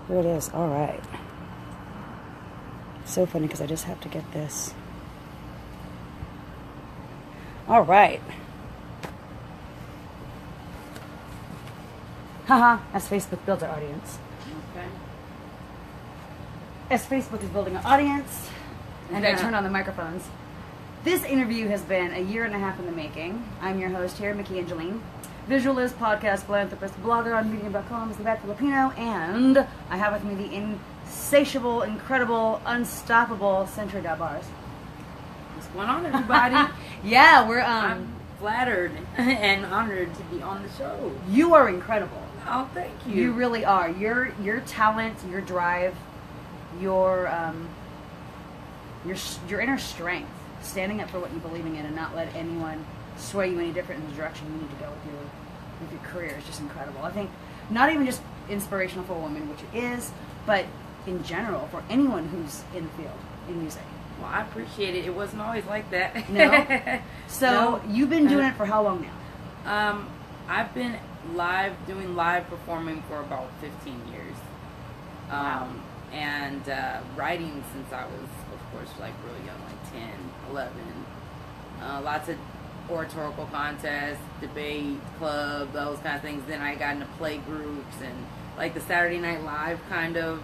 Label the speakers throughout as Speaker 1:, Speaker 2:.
Speaker 1: Here it is. All right. So funny because I just have to get this. All right. Haha, as Facebook builds our audience.
Speaker 2: Okay.
Speaker 1: As Facebook is building our audience, and I turned on the microphones. This interview has been a year and a half in the making. I'm your host here, Myki Angeline. Visualist, podcast, philanthropist, blogger on Medium.com, is the Bad Filipino, and I have with me the insatiable, incredible, unstoppable Century Bars.
Speaker 2: What's going on, everybody?
Speaker 1: Yeah,
Speaker 2: I'm flattered and honored to be on the show.
Speaker 1: You are incredible.
Speaker 2: Oh, thank you.
Speaker 1: You really are. Your talent, your drive, your inner strength, standing up for what you believe in and not let anyone sway you any different in the direction you need to go with your career is just incredible. I think not even just inspirational for a woman, which it is, but in general for anyone who's in the field in music.
Speaker 2: Well, I appreciate it. It wasn't always like that.
Speaker 1: No. So
Speaker 2: No.
Speaker 1: You've been doing it for how long now?
Speaker 2: I've been doing live performing for about 15 years.
Speaker 1: Wow.
Speaker 2: And writing since I was, of course, like real young, like 10, 11. Lots of oratorical contests, debate club, those kind of things. Then I got into play groups and like the Saturday Night Live kind of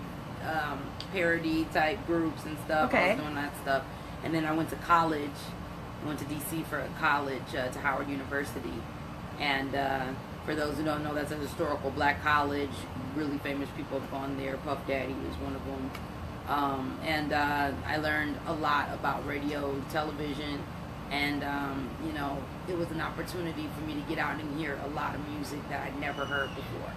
Speaker 2: parody type groups and stuff.
Speaker 1: Okay.
Speaker 2: I was doing that stuff. And then I went to college. I went to DC for college, to Howard University. And for those who don't know, that's a historical black college. Really famous people have gone there. Puff Daddy was one of them. And I learned a lot about radio, television. And, it was an opportunity for me to get out and hear a lot of music that I'd never heard before.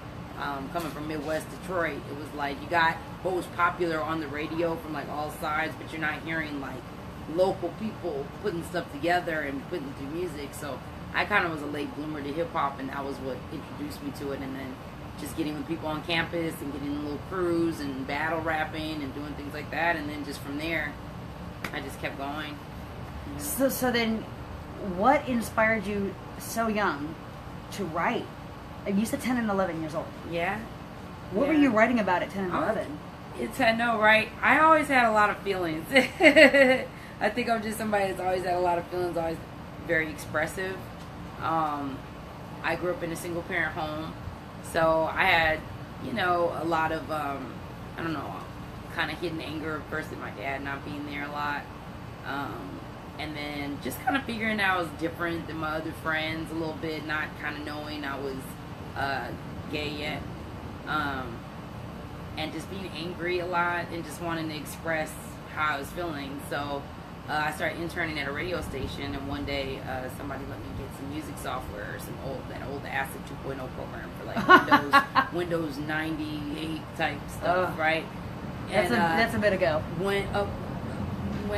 Speaker 2: Coming from Midwest Detroit, it was like you got what was popular on the radio from like all sides, but you're not hearing like local people putting stuff together and putting through music. So I kind of was a late bloomer to hip hop, and that was what introduced me to it. And then just getting with people on campus and getting in little crews and battle rapping and doing things like that. And then just from there, I just kept going.
Speaker 1: So then, what inspired you so young to write? You said 10 and 11 years old.
Speaker 2: Yeah.
Speaker 1: What were you writing about at 10 and 11?
Speaker 2: Right? I always had a lot of feelings. I think I'm just somebody that's always had a lot of feelings, always very expressive. I grew up in a single parent home, so I had, a lot of, kind of hidden anger, first at my dad not being there a lot. And then just kind of figuring out I was different than my other friends a little bit, not kind of knowing I was gay yet. And just being angry a lot and just wanting to express how I was feeling. So I started interning at a radio station, and one day somebody let me get some music software, that old ACID 2.0 program for like Windows 98 type stuff, right? And,
Speaker 1: that's a bit ago.
Speaker 2: Went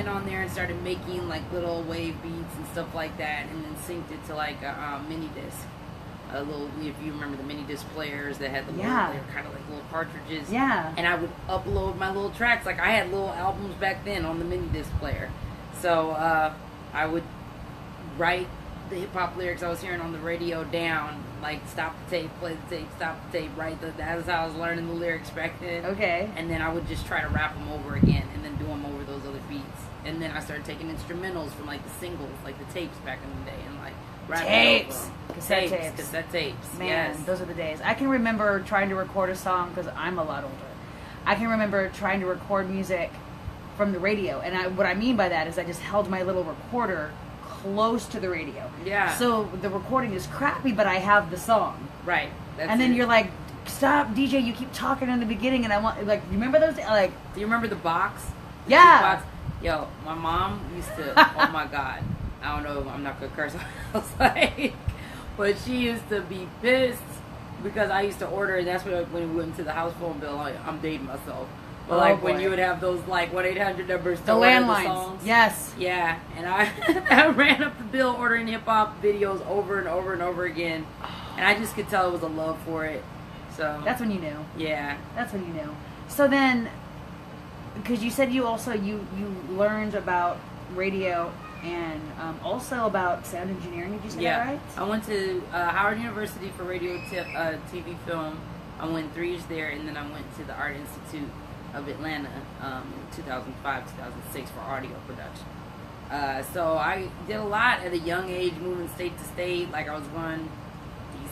Speaker 2: on there and started making like little wave beats and stuff like that, and then synced it to like a mini disc. A little, if you remember the mini disc players that had the little, they were kind of like little cartridges.
Speaker 1: Yeah.
Speaker 2: And I would upload my little tracks. Like I had little albums back then on the mini disc player. So I would write the hip hop lyrics I was hearing on the radio down. Like stop the tape, play the tape, stop the tape, right? That was how I was learning the lyrics back then.
Speaker 1: Okay.
Speaker 2: And then I would just try to rap them over again, and then do them over those other beats. And then I started taking instrumentals from like the singles, like the tapes back in the day, and like rapping over them. Cassette tapes.
Speaker 1: Man,
Speaker 2: yes.
Speaker 1: Those are the days. I can remember trying to record a song because I'm a lot older. I can remember trying to record music from the radio, and what I mean by that is I just held my little recorder close to the radio.
Speaker 2: Yeah.
Speaker 1: So the recording is crappy, but I have the song.
Speaker 2: Right.
Speaker 1: And then you're like, stop, DJ, you keep talking in the beginning, and I want, like, you remember those? Like,
Speaker 2: do you remember the box?
Speaker 1: Yeah.
Speaker 2: Box? Yo, my mom used to, oh my God. I don't know, I'm not going to curse. I was like, but she used to be pissed because I used to order, and that's when we went to the house phone bill. I'm dating myself. But when you would have those like 1-800 numbers to
Speaker 1: the
Speaker 2: order
Speaker 1: landlines.
Speaker 2: the songs.
Speaker 1: Yes.
Speaker 2: Yeah, and I ran up the bill ordering hip hop videos over and over and over again, and I just could tell it was a love for it. So
Speaker 1: that's when you knew.
Speaker 2: Yeah,
Speaker 1: that's when you knew. So then, because you said you learned about radio and also about sound engineering. Did you say that right?
Speaker 2: I went to Howard University for radio, TV, film. I went 3 years there, and then I went to the Art Institute of Atlanta in 2005, 2006 for audio production. So I did a lot at a young age, moving state to state. Like I was going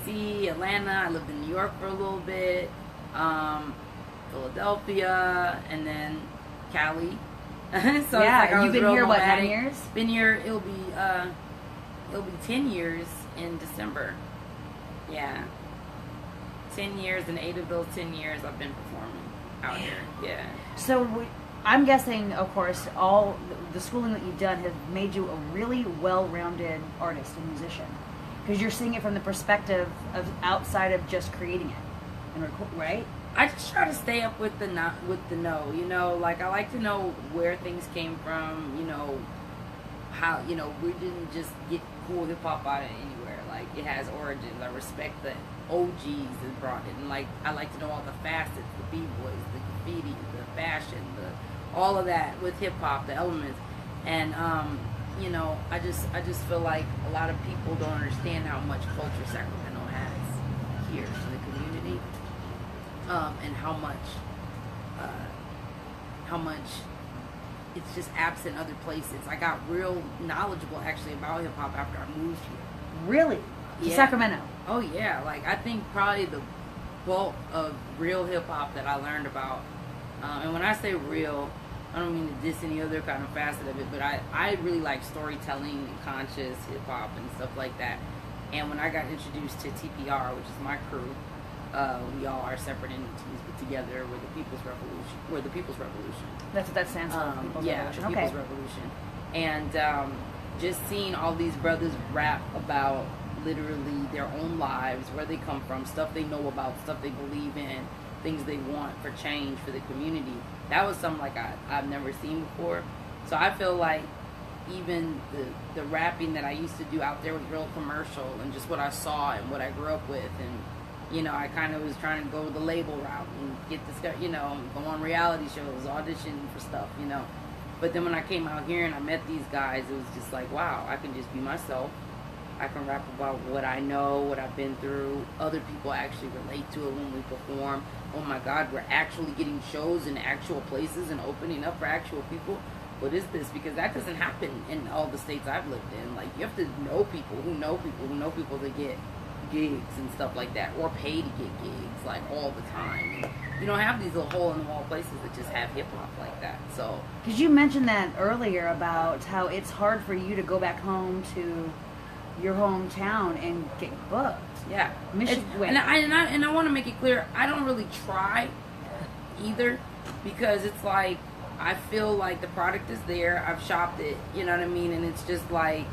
Speaker 2: DC, Atlanta. I lived in New York for a little bit, Philadelphia, and then Cali. So
Speaker 1: yeah,
Speaker 2: it's like I was
Speaker 1: you've been
Speaker 2: real
Speaker 1: here what,
Speaker 2: nomadic.
Speaker 1: 9 years?
Speaker 2: Been here. It'll be 10 years in December. Yeah, 10 years, and 8 of those 10 years I've been performing out here. Yeah.
Speaker 1: So I'm guessing, of course, all the schooling that you've done has made you a really well-rounded artist and musician, because you're seeing it from the perspective of outside of just creating it, and right?
Speaker 2: I just try to stay up with the know, you know, like I like to know where things came from, you know, how, you know, we didn't just get cool hip hop out of anywhere. Like it has origins. I respect the OGs that brought it, and like I like to know all the facets, the b-boys, the graffiti, the fashion, all of that with hip hop, the elements, and you know, I just feel like a lot of people don't understand how much culture Sacramento has here in the community, and how much it's just absent other places. I got real knowledgeable actually about hip hop after I moved here.
Speaker 1: Really? To Sacramento?
Speaker 2: Oh yeah, like I think probably the bulk of real hip hop that I learned about, and when I say real, I don't mean to diss any other kind of facet of it, but I really like storytelling and conscious hip hop and stuff like that. And when I got introduced to TPR, which is my crew, we all are separate entities, but together we're the People's Revolution. We're the People's Revolution.
Speaker 1: That's what that stands for. People's Revolution.
Speaker 2: The People's Revolution. And just seeing all these brothers rap about literally their own lives, where they come from, stuff they know about, stuff they believe in, things they want for change for the community. That was something like I've never seen before. So I feel like even the rapping that I used to do out there was real commercial, and just what I saw and what I grew up with, and you know, I kind of was trying to go the label route and get this, you know, go on reality shows, audition for stuff, you know. But then when I came out here and I met these guys, it was just like, wow, I can just be myself. I can rap about what I know, what I've been through. Other people actually relate to it when we perform. Oh my God, we're actually getting shows in actual places and opening up for actual people. What is this? Because that doesn't happen in all the states I've lived in. Like, you have to know people who know people who know people that get gigs and stuff like that, or pay to get gigs, like, all the time. And you don't have these little hole-in-the-wall places that just have hip-hop like that. So,
Speaker 1: because you mentioned that earlier about how it's hard for you to go back home to your hometown and get booked.
Speaker 2: Yeah.
Speaker 1: Michigan.
Speaker 2: And I want to make it clear, I don't really try either, because it's like, I feel like the product is there, I've shopped it, you know what I mean, and it's just like,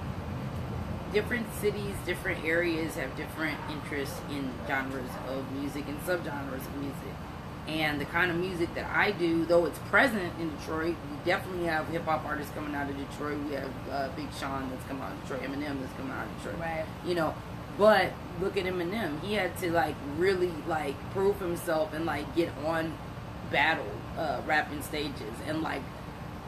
Speaker 2: different cities, different areas have different interests in genres of music and subgenres of music. And the kind of music that I do, though it's present in Detroit, we definitely have hip-hop artists coming out of Detroit. We have Big Sean that's coming out of Detroit, Eminem that's coming out of Detroit.
Speaker 1: Right.
Speaker 2: You know, but look at Eminem. He had to, like, really, like, prove himself and, like, get on battle rapping stages. And, like,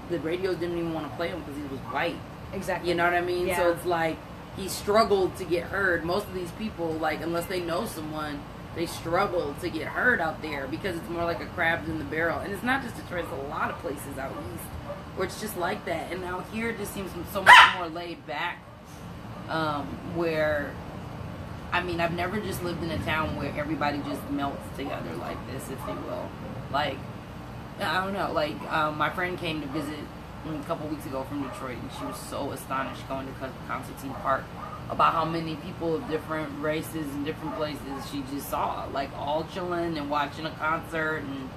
Speaker 2: the radios didn't even want to play him because he was white.
Speaker 1: Exactly.
Speaker 2: You know what I mean?
Speaker 1: Yeah.
Speaker 2: So it's like, he struggled to get heard. Most of these people, like, unless they know someone, they struggle to get heard out there because it's more like a crabs in the barrel. And it's not just Detroit, it's a lot of places out east where it's just like that. And out here it just seems so much more laid back, where, I mean, I've never just lived in a town where everybody just melts together like this, if you will. Like, I don't know, like, my friend came to visit a couple weeks ago from Detroit, and she was so astonished going to Concertine Park about how many people of different races and different places she just saw, like, all chilling and watching a concert and,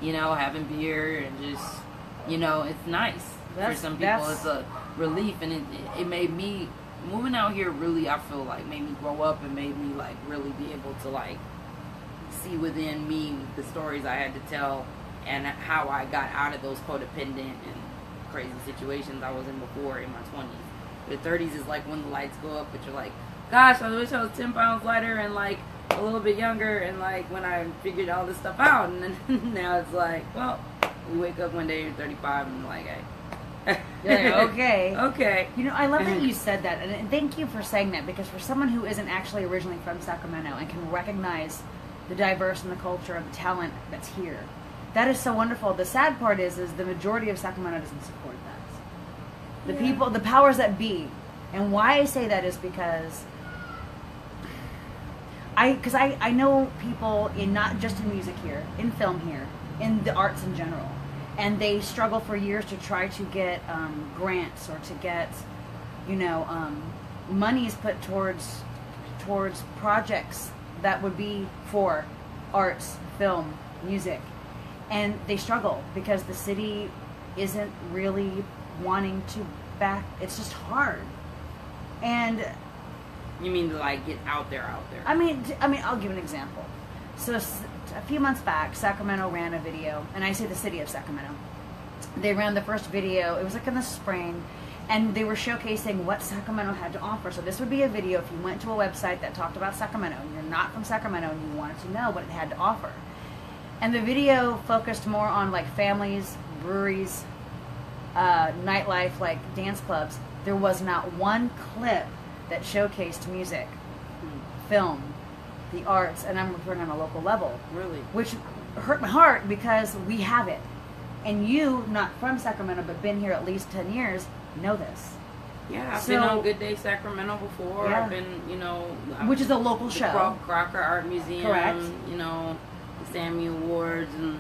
Speaker 2: you know, having beer and just, you know, it's nice for some people. It's a relief, and it made me, moving out here really, I feel like, made me grow up and made me, like, really be able to, like, see within me the stories I had to tell and how I got out of those codependent and crazy situations I was in before in my 20s. The 30s is like when the lights go up, but you're like, gosh, I wish I was 10 pounds lighter and like a little bit younger, and like when I figured all this stuff out, and then now it's like, well, we wake up one day, you're 35, and like, hey.
Speaker 1: You're like, okay.
Speaker 2: Okay.
Speaker 1: You know, I love that you said that, and thank you for saying that, because for someone who isn't actually originally from Sacramento and can recognize the diverse and the culture and the talent that's here. That is so wonderful. The sad part is the majority of Sacramento doesn't support that. The people, the powers that be. And why I say that is because I know people in not just in music here, in film here, in the arts in general, and they struggle for years to try to get grants or to get, monies put towards projects that would be for arts, film, music. And they struggle because the city isn't really wanting to back. It's just hard. And
Speaker 2: you mean to like get out there?
Speaker 1: I mean, I'll give an example. So a few months back, Sacramento ran a video, and I say the city of Sacramento. They ran the first video. It was like in the spring, and they were showcasing what Sacramento had to offer. So this would be a video if you went to a website that talked about Sacramento, and you're not from Sacramento, and you wanted to know what it had to offer. And the video focused more on like families, breweries, nightlife, like dance clubs. There was not one clip that showcased music, film, the arts, and I'm referring on a local level.
Speaker 2: Really?
Speaker 1: Which hurt my heart because we have it. And you, not from Sacramento, but been here at least 10 years, know this.
Speaker 2: Yeah, I've been on Good Day Sacramento before.
Speaker 1: Yeah.
Speaker 2: I've been,
Speaker 1: which is a local show.
Speaker 2: Crocker Art Museum.
Speaker 1: Correct.
Speaker 2: The Sammy Awards and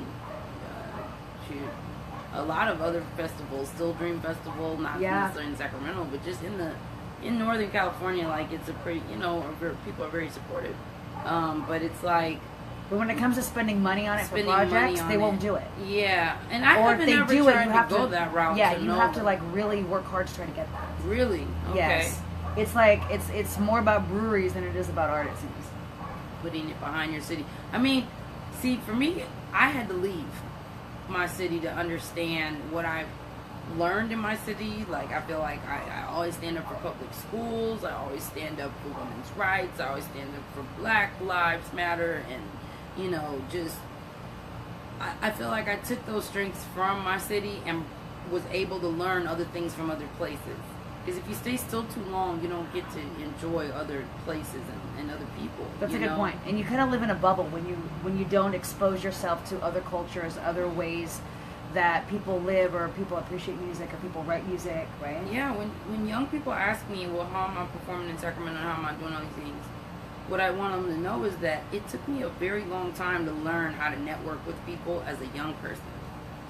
Speaker 2: a lot of other festivals. Still Dream Festival, not necessarily in Sacramento, but just in Northern California, like it's a pretty, people are very supportive. But it's like,
Speaker 1: but when it comes to spending money on it for projects, they won't do it.
Speaker 2: Yeah, and I haven't ever tried to go that route.
Speaker 1: Yeah, you have to like really work hard to try to get that.
Speaker 2: Really? Okay.
Speaker 1: Yes. It's like it's more about breweries than it is about artisans.
Speaker 2: Putting it behind your city. I mean, see, for me, I had to leave my city to understand what I've learned in my city. Like, I feel like I always stand up for public schools. I always stand up for women's rights. I always stand up for Black Lives Matter. And, I feel like I took those strengths from my city and was able to learn other things from other places. Because if you stay still too long, you don't get to enjoy other places and other people.
Speaker 1: That's a good point. And you kind of live in a bubble when you don't expose yourself to other cultures, other ways that people live or people appreciate music or people write music, right?
Speaker 2: Yeah, when young people ask me, well, how am I performing in Sacramento? How am I doing all these things? What I want them to know is that it took me a very long time to learn how to network with people as a young person.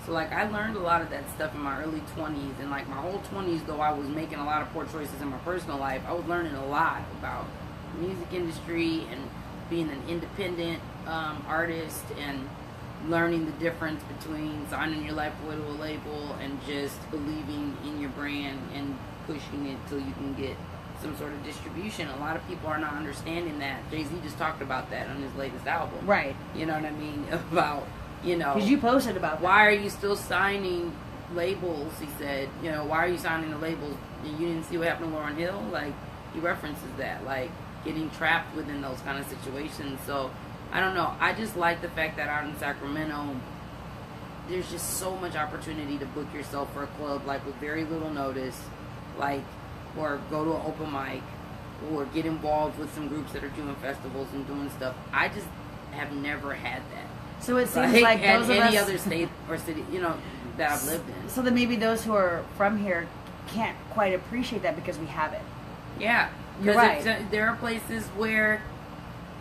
Speaker 2: So, like, I learned a lot of that stuff in my early 20s. And, like, my whole 20s, though I was making a lot of poor choices in my personal life, I was learning a lot about the music industry and being an independent artist and learning the difference between signing your life away to a label and just believing in your brand and pushing it till you can get some sort of distribution. A lot of people are not understanding that. Jay-Z just talked about that on his latest album.
Speaker 1: Right.
Speaker 2: You know what I mean? About,
Speaker 1: because you posted about that.
Speaker 2: Why are you still signing labels? He said, why are you signing the labels? You didn't see what happened to Lauryn Hill? Like, he references that, like, getting trapped within those kind of situations. So, I don't know. I just like the fact that out in Sacramento, there's just so much opportunity to book yourself for a club, like, with very little notice, like, or go to an open mic, or get involved with some groups that are doing festivals and doing stuff. I just have never had that.
Speaker 1: So it seems like those of
Speaker 2: any
Speaker 1: us,
Speaker 2: other state or city, that I've lived in.
Speaker 1: So then maybe those who are from here can't quite appreciate that because we have it.
Speaker 2: Yeah,
Speaker 1: you're right.
Speaker 2: There are places where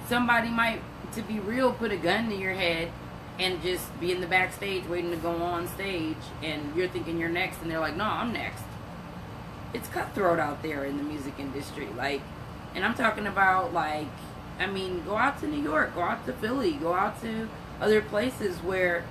Speaker 2: somebody might, to be real, put a gun to your head and just be in the backstage waiting to go on stage, and you're thinking you're next, and they're like, no, I'm next. It's cutthroat out there in the music industry, like, and I'm talking about, like, I mean, go out to New York, go out to Philly, go out to other places where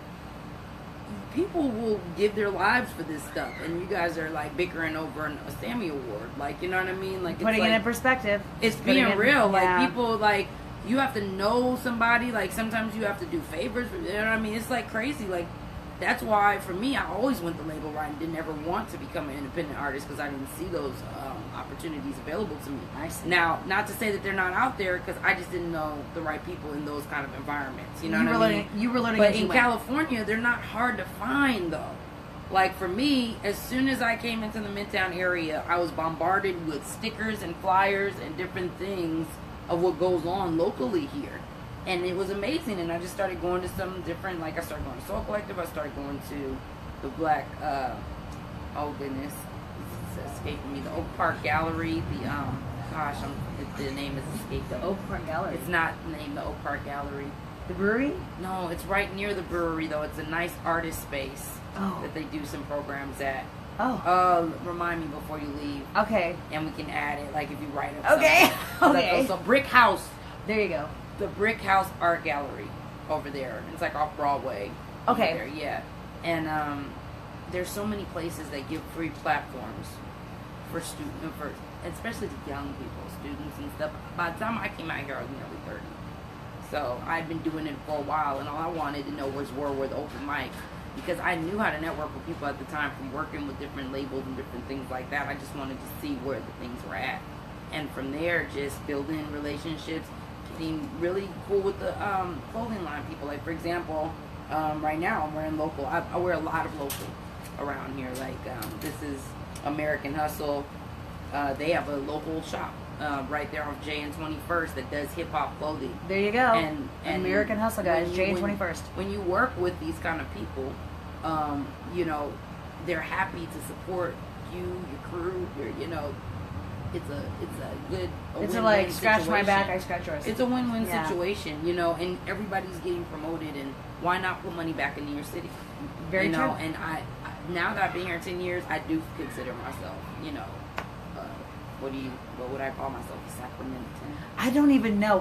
Speaker 2: people will give their lives for this stuff, and you guys are like bickering over a Sammy Award, like, you know what I mean? Like,
Speaker 1: putting it in perspective.
Speaker 2: It's being real. Like, people, like, you have to know somebody. Like, sometimes you have to do favors. You know what I mean? It's like crazy. Like, that's why for me, I always went the label route and didn't ever want to become an independent artist because I didn't see those opportunities available to me.
Speaker 1: I see.
Speaker 2: Now, not to say that they're not out there, because I just didn't know the right people in those kind of environments. You know what I mean?
Speaker 1: You were learning.
Speaker 2: But in California, they're not hard to find, though. Like, for me, as soon as I came into the Midtown area, I was bombarded with stickers and flyers and different things of what goes on locally here. And it was amazing, and I just started going to some different, like I started going to Soul Collective, I started going to the Black, oh goodness, it's escaping me, the Oak Park Gallery, the name is escaping.
Speaker 1: The Oak Park Gallery?
Speaker 2: It's not named the Oak Park Gallery.
Speaker 1: The brewery?
Speaker 2: No, it's right near the brewery, though. It's a nice artist space that they do some programs at.
Speaker 1: Oh.
Speaker 2: Remind me before you leave.
Speaker 1: Okay.
Speaker 2: And we can add it, like if you write up
Speaker 1: okay.
Speaker 2: something.
Speaker 1: Okay.
Speaker 2: So Brick House.
Speaker 1: There you go.
Speaker 2: The Brick House Art Gallery over there. It's like off Broadway.
Speaker 1: Okay.
Speaker 2: There, yeah. And there's so many places that give free platforms for especially the young people, students and stuff. By the time I came out here, I was nearly 30. So I'd been doing it for a while, and all I wanted to know was where were the open mics, because I knew how to network with people at the time from working with different labels and different things like that. I just wanted to see where the things were at, and from there, just building relationships, getting really cool with the clothing line people. Like for example, right now I'm wearing local. I wear a lot of local around here. Like this is American Hustle. They have a local shop right there on J and 21st that does hip hop clothing.
Speaker 1: There you go. And American Hustle, guys. J and 21st.
Speaker 2: When you work with these kind of people, you know, they're happy to support you, your crew, it's a good.
Speaker 1: It's a like scratch situation. My back, I scratch yours.
Speaker 2: It's a win-win situation, you know, and everybody's getting promoted, and why not put money back into your city?
Speaker 1: Very true.
Speaker 2: And I now that I've been here 10 years, I do consider myself, you know. What would I call myself? A Sacramentan?
Speaker 1: I don't even know.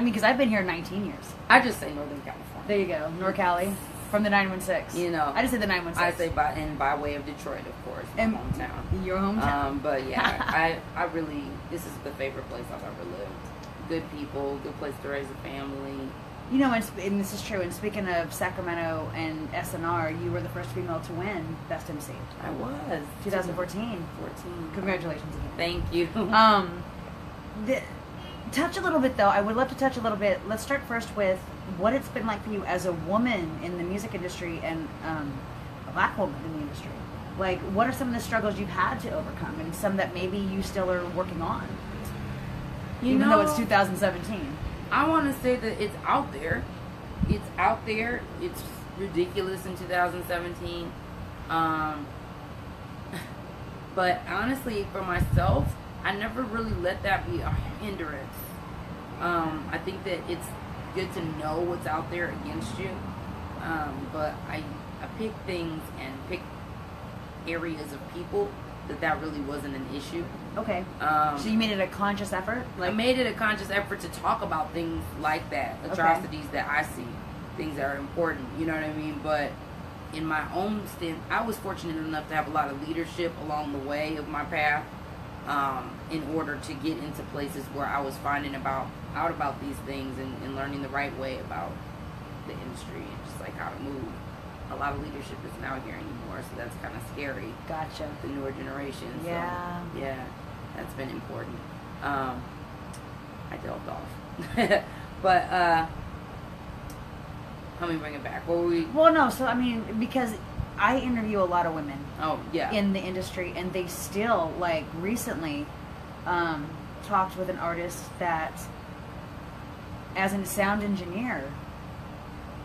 Speaker 1: Because I've been here 19 years.
Speaker 2: I just say Northern California.
Speaker 1: There you go. NorCali. From the 916.
Speaker 2: You know.
Speaker 1: I just say the 916.
Speaker 2: I say by way of Detroit, of course. My hometown.
Speaker 1: Your hometown.
Speaker 2: But yeah, I really, this is the favorite place I've ever lived. Good people, good place to raise a family.
Speaker 1: You know, and this is true, and speaking of Sacramento and SNR, you were the first female to win Best MC.
Speaker 2: I was.
Speaker 1: 2014. Congratulations again.
Speaker 2: Thank you.
Speaker 1: Touch a little bit, though. I would love to touch a little bit. Let's start first with what it's been like for you as a woman in the music industry and a black woman in the industry. Like, what are some of the struggles you've had to overcome, and some that maybe you still are working on? Even though it's 2017.
Speaker 2: I want to say that it's out there. It's out there. It's ridiculous in 2017. But honestly, for myself, I never really let that be a hindrance. I think that it's good to know what's out there against you. But I pick things and pick areas of people that really wasn't an issue.
Speaker 1: Okay. So you made it a conscious effort?
Speaker 2: I made it a conscious effort to talk about things like that, atrocities that I see, things that are important, you know what I mean? But in my own stint, I was fortunate enough to have a lot of leadership along the way of my path, in order to get into places where I was finding out about these things and learning the right way about the industry and just like how to move. A lot of leadership isn't out here anymore, so that's kind of scary.
Speaker 1: Gotcha.
Speaker 2: The newer generation.
Speaker 1: Yeah.
Speaker 2: So, yeah, that's been important. I delved off. But, let me bring it back. What were we...
Speaker 1: Well, no, so, I mean, because I interview a lot of women.
Speaker 2: Oh, yeah.
Speaker 1: In the industry, and they still, like, recently talked with an artist that, as a sound engineer,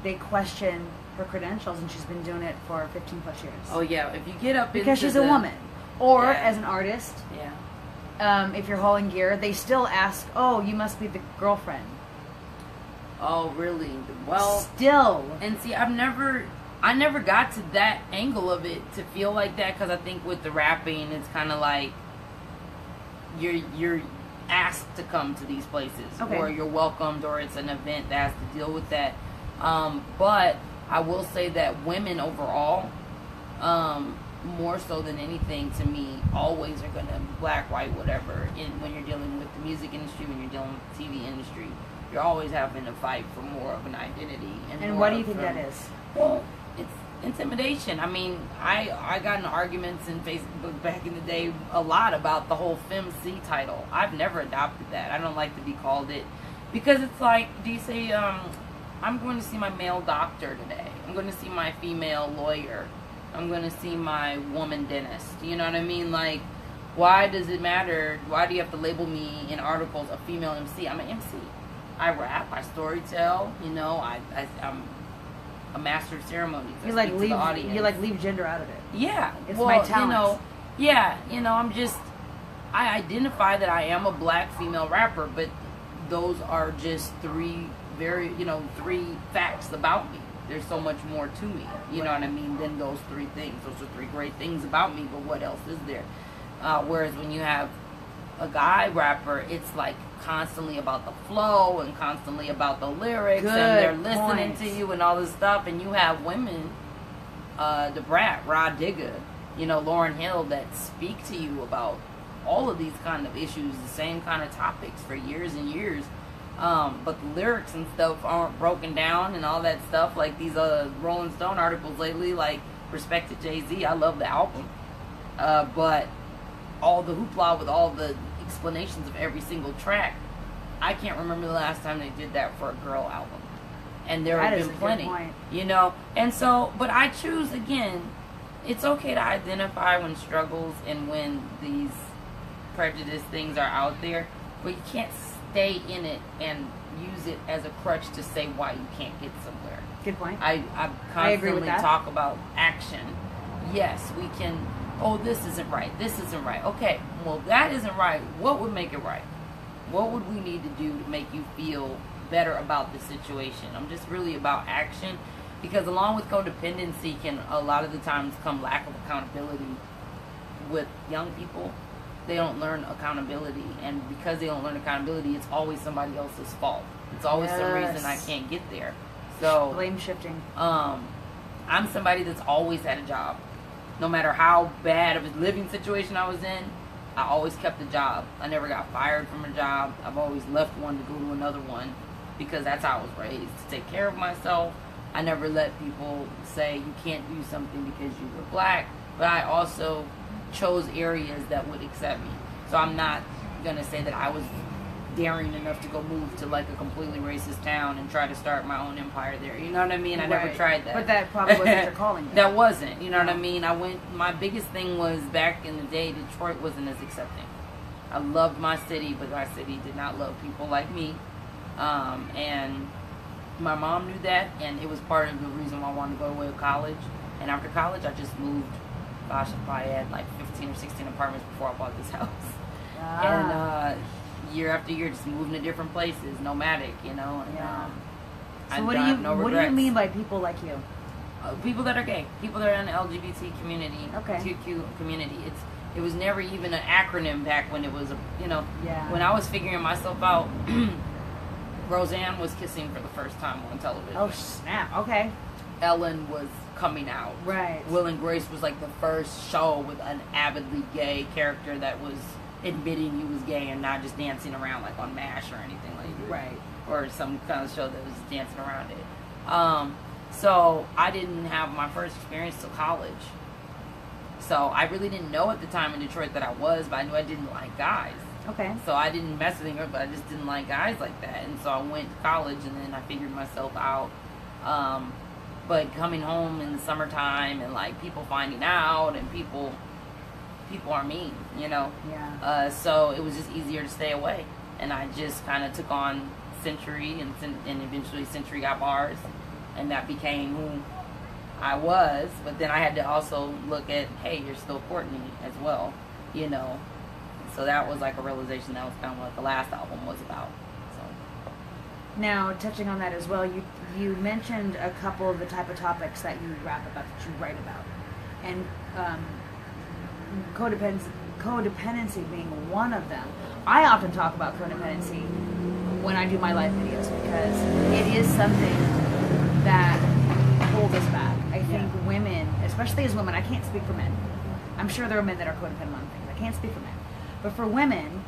Speaker 1: they question her credentials, and she's been doing it for 15 plus years.
Speaker 2: Oh yeah, if you get up
Speaker 1: because she's a woman, or as an artist, if you're hauling gear, they still ask, "Oh, you must be the girlfriend."
Speaker 2: Oh really? Well,
Speaker 1: still.
Speaker 2: And see, I never got to that angle of it to feel like that, because I think with the rapping, it's kind of like you're asked to come to these places, or you're welcomed, or it's an event that has to deal with that. But I will say that women overall, more so than anything to me, always are going to, black, white, whatever, when you're dealing with the music industry, when you're dealing with the TV industry, you're always having to fight for more of an identity. And
Speaker 1: what do you think that is?
Speaker 2: Well, it's intimidation. I mean, I got in arguments in Facebook back in the day a lot about the whole FemC title. I've never adopted that. I don't like to be called it, because it's like, do you say, I'm going to see my male doctor today. I'm going to see my female lawyer. I'm going to see my woman dentist. You know what I mean? Like, why does it matter? Why do you have to label me in articles a female MC? I'm an MC. I rap, I storytell, you know, I'm a master of ceremonies.
Speaker 1: You like leave gender out of it.
Speaker 2: Yeah.
Speaker 1: It's my talent.
Speaker 2: I identify that I am a black female rapper, but those are just three facts about me. There's so much more to me, you know what I mean, than those three things. Those are three great things about me, but what else is there? Whereas when you have a guy rapper, it's like constantly about the flow and constantly about the lyrics, and they're listening to you and all this stuff. And you have women, the Brat, Rod Digger, you know, Lauryn Hill, that speak to you about all of these kind of issues, the same kind of topics for years and years. But the lyrics and stuff aren't broken down and all that stuff. Like these Rolling Stone articles lately, like Respect to Jay-Z, I love the album. But all the hoopla with all the explanations of every single track, I can't remember the last time they did that for a girl album. And there have been plenty, you know. And so, but I choose, again, it's okay to identify when struggles and when these prejudice things are out there, but you can't stay in it and use it as a crutch to say why you can't get somewhere.
Speaker 1: Good point.
Speaker 2: I constantly talk about action. Yes, we can, oh, this isn't right, this isn't right. Okay, well, that isn't right. What would make it right? What would we need to do to make you feel better about the situation? I'm just really about action, because along with codependency can a lot of the times come lack of accountability with young people. They don't learn accountability, and because they don't learn accountability, it's always somebody else's fault. It's always some reason I can't get there. So
Speaker 1: blame shifting.
Speaker 2: I'm somebody that's always had a job. No matter how bad of a living situation I was in, I always kept a job. I never got fired from a job. I've always left one to go to another one, because that's how I was raised, to take care of myself. I never let people say you can't do something because you were black, but I also chose areas that would accept me. So I'm not gonna say that I was daring enough to go move to like a completely racist town and try to start my own empire there. You know what I mean? I never tried that.
Speaker 1: But that probably wasn't your calling.
Speaker 2: That wasn't. You know what I mean? My biggest thing was, back in the day, Detroit wasn't as accepting. I loved my city, but my city did not love people like me. And my mom knew that, and it was part of the reason why I wanted to go away to college. And after college, I just moved. Gosh, I probably had like 15 or 16 apartments before I bought this house. And year after year, just moving to different places, nomadic, you know. And,
Speaker 1: so what do you mean by people like you?
Speaker 2: People that are gay, people that are in the LGBT community, QQ community. It was never even an acronym back when it was, when I was figuring myself out. Roseanne was kissing for the first time on television.
Speaker 1: Oh snap! Okay.
Speaker 2: Ellen was coming out.
Speaker 1: Right.
Speaker 2: Will and Grace was like the first show with an avidly gay character that was admitting he was gay and not just dancing around like on MASH or anything like that.
Speaker 1: Right.
Speaker 2: Or some kind of show that was dancing around it. So I didn't have my first experience till college. So I really didn't know at the time in Detroit that I was, but I knew I didn't like guys.
Speaker 1: Okay.
Speaker 2: So I didn't mess with her, but I just didn't like guys like that. And so I went to college, and then I figured myself out. But coming home in the summertime, and like people finding out, and people are mean, you know.
Speaker 1: Yeah.
Speaker 2: So it was just easier to stay away, and I just kind of took on Century, and eventually Century got bars, and that became who I was. But then I had to also look at, hey, you're still Courtney as well, you know. So that was like a realization. That was kind of what the last album was about. So
Speaker 1: now, touching on that as well, you mentioned a couple of the type of topics that you rap about, that you write about, and codependency being one of them. I often talk about codependency when I do my live videos, because it is something that holds us back. I think women, especially as women, I can't speak for men. I'm sure there are men that are codependent on things. I can't speak for men. But for women,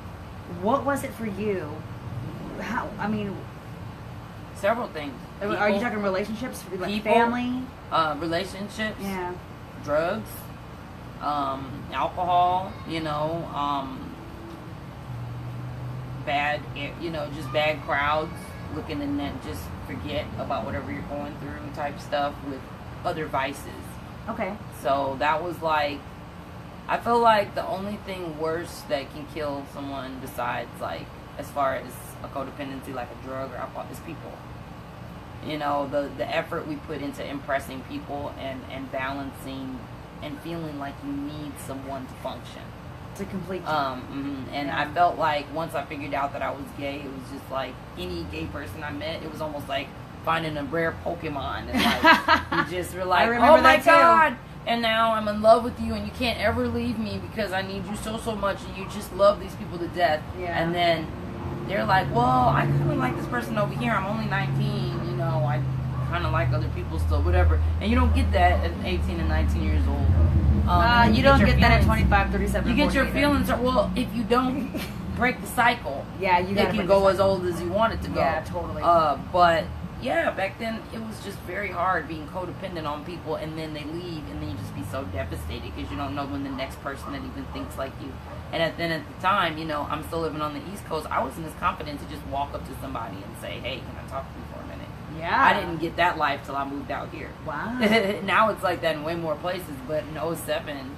Speaker 1: what was it for you? How? I mean,
Speaker 2: several things.
Speaker 1: Are you talking relationships, like
Speaker 2: people,
Speaker 1: family,
Speaker 2: relationships?
Speaker 1: Yeah.
Speaker 2: Drugs, alcohol. You know, just bad crowds looking to just forget about whatever you're going through, type stuff, with other vices.
Speaker 1: Okay.
Speaker 2: So that was like, I feel like the only thing worse that can kill someone besides like as far as a codependency, like a drug or alcohol, is people. You know, the effort we put into impressing people and balancing and feeling like you need someone to function.
Speaker 1: To complete.
Speaker 2: And I felt like once I figured out that I was gay, it was just like any gay person I met, it was almost like finding a rare Pokemon. And like, you just were like, oh my God. And now I'm in love with you and you can't ever leave me because I need you so much and you just love these people to death.
Speaker 1: Yeah.
Speaker 2: And then they're like, well, I kind of like this person over here. I'm only 19, you know, I kind of like other people still, whatever. And you don't get that at 18 and 19 years old.
Speaker 1: You don't get that at 25, 37,
Speaker 2: You get your feelings, well, if you don't break the cycle,
Speaker 1: yeah, you
Speaker 2: it can go as old as you want it to go.
Speaker 1: Yeah, totally.
Speaker 2: But yeah, back then it was just very hard being codependent on people, and then they leave, and then you just be so devastated because you don't know when the next person that even thinks like you. And then at the time, you know, I'm still living on the East Coast. I wasn't as confident to just walk up to somebody and say, "Hey, can I talk to you for a minute?"
Speaker 1: Yeah.
Speaker 2: I didn't get that life till I moved out here.
Speaker 1: Wow.
Speaker 2: Now it's like that in way more places, but in 07,